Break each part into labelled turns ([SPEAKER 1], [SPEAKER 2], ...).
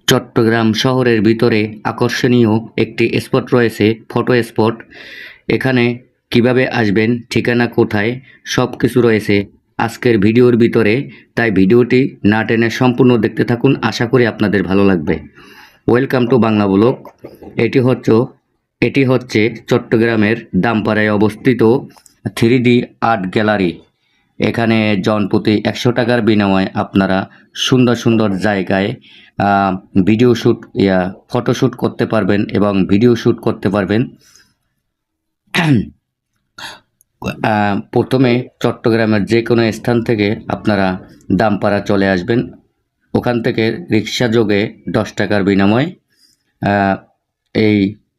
[SPEAKER 1] চট্টগ্রাম শহরের ভিতরে আকর্ষণীয় একটি স্পট রয়েছে, ফটো স্পট। এখানে কিভাবে আসবেন, ঠিকানা কোথায়, সব কিছু রয়েছে আজকের ভিডিওর ভিতরে। তাই ভিডিওটি না টেনে সম্পূর্ণ দেখতে থাকুন, আশা করি আপনাদের ভালো লাগবে। Welcome to Bangla blog. এটি হচ্ছে চট্টগ্রামের দামপাড়ায় অবস্থিত 3D আর্ট গ্যালারি। এখানে জনপ্রতি 100 টাকার বিনিময়ে আপনারা সুন্দর সুন্দর জায়গায় ভিডিও শ্যুট ফটোশ্যুট করতে পারবেন এবং ভিডিও শ্যুট করতে পারবেন। প্রথমে চট্টগ্রামের যে কোনো স্থান থেকে আপনারা দামপাড়া চলে আসবেন। ওখান থেকে রিক্সা যোগে 10 টাকার বিনিময়ে এই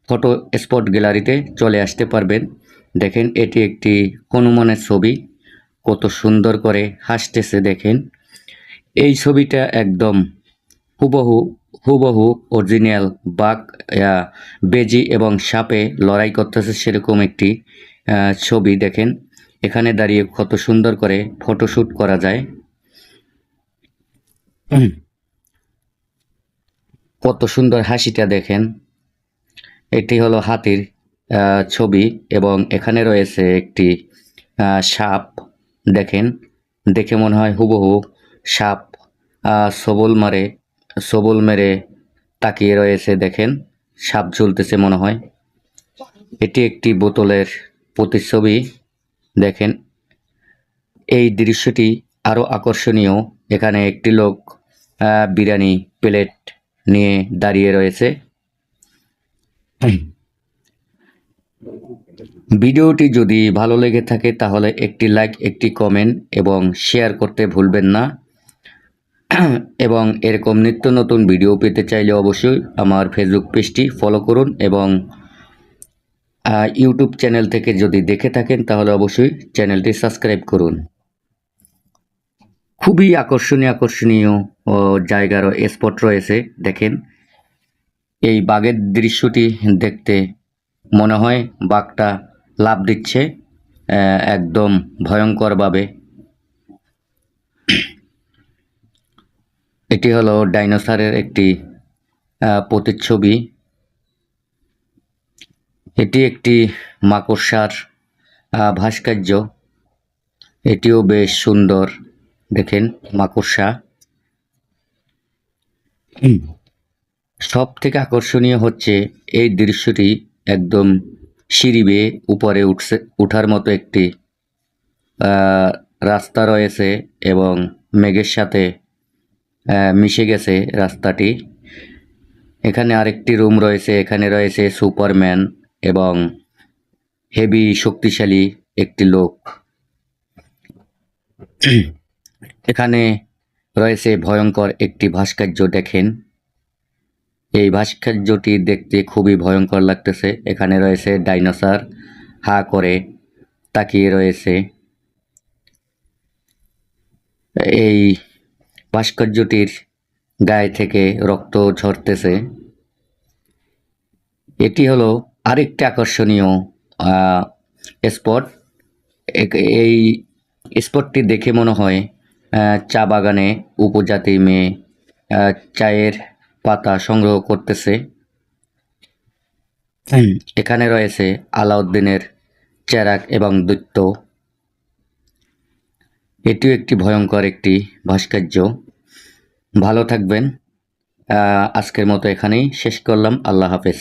[SPEAKER 1] ফটো স্পট গ্যালারিতে চলে আসতে পারবেন। দেখেন, এটি একটি হনুমানের ছবি, কত সুন্দর করে হাসতেছে দেখেন। এই ছবিটা একদম হুবহু অরিজিনাল বাঘ, বেজি এবং সাপে লড়াই করতেছে সেরকম একটি ছবি। দেখেন, এখানে দাঁড়িয়ে কত সুন্দর করে ফটোশ্যুট করা যায়। কত সুন্দর হাসিটা দেখেন। এটি হলো হাতির ছবি এবং এখানে রয়েছে একটি সাপ। দেখেন, দেখে মনে হয় হুবহু সাপ সবল মেরে তাকিয়ে রয়েছে। দেখেন, সাপ ঝুলতেছে মনে হয়। এটি একটি বোতলের প্রতিচ্ছবি। দেখেন, এই দৃশ্যটি আরও আকর্ষণীয়। এখানে একটি লোক বিরিয়ানি প্লেট নিয়ে দাঁড়িয়ে রয়েছে। ভিডিওটি যদি ভালো লেগে থাকে তাহলে একটি লাইক, একটি কমেন্ট এবং শেয়ার করতে ভুলবেন না। এবং এরকম নিত্য নতুন ভিডিও পেতে চাইলে অবশ্যই আমার ফেসবুক পেজটি ফলো করুন এবং ইউটিউব চ্যানেল থেকে যদি দেখে থাকেন তাহলে অবশ্যই চ্যানেলটি সাবস্ক্রাইব করুন। খুবই আকর্ষণীয় জায়গার স্পট রয়েছে। দেখেন, এই বাঘের দৃশ্যটি দেখতে মনে হয় বাঘটা লাফ দিচ্ছে একদম ভয়ঙ্করভাবে। এটি হলো ডাইনোসরের একটি প্রতিচ্ছবি। এটি একটি মাকড়সার ভাস্কর্য। এটিও বেশ সুন্দর। দেখেন, মাকড়সা। সব থেকে আকর্ষণীয় হচ্ছে এই দৃশ্যটি একদম সিঁড়ি বেয়ে উপরে উঠার মতো একটি রাস্তা রয়েছে এবং মেঘের সাথে মিশে গেছে রাস্তাটি। এখানে আরেকটি রুম রয়েছে। এখানে রয়েছে সুপারম্যান এবং হেভি শক্তিশালী একটি লোক। এখানে রয়েছে ভয়ঙ্কর একটি ভাস্কর্য। দেখেন, এই ভাস্কর্যটি দেখতে খুবই ভয়ঙ্কর লাগতেছে। এখানে রয়েছে ডাইনোসর হা করে তাকিয়ে রয়েছে। এই ভাস্কর্যটির গায়ে থেকে রক্ত ঝরতেছে। এটি হলো আরেকটি আকর্ষণীয় স্পট। এই স্পটটি দেখে মনে হয় চা বাগানে উপজাতি মেয়ে চায়ের পাতা সংগ্রহ করতেছে। এখানে রয়েছে আলাউদ্দিনের চেরাগ এবং দৈত্য। এটিও একটি ভয়ঙ্কর একটি ভাস্কর্য। ভালো থাকবেন। আজকের মতো এখানেই শেষ করলাম। আল্লাহ হাফেজ।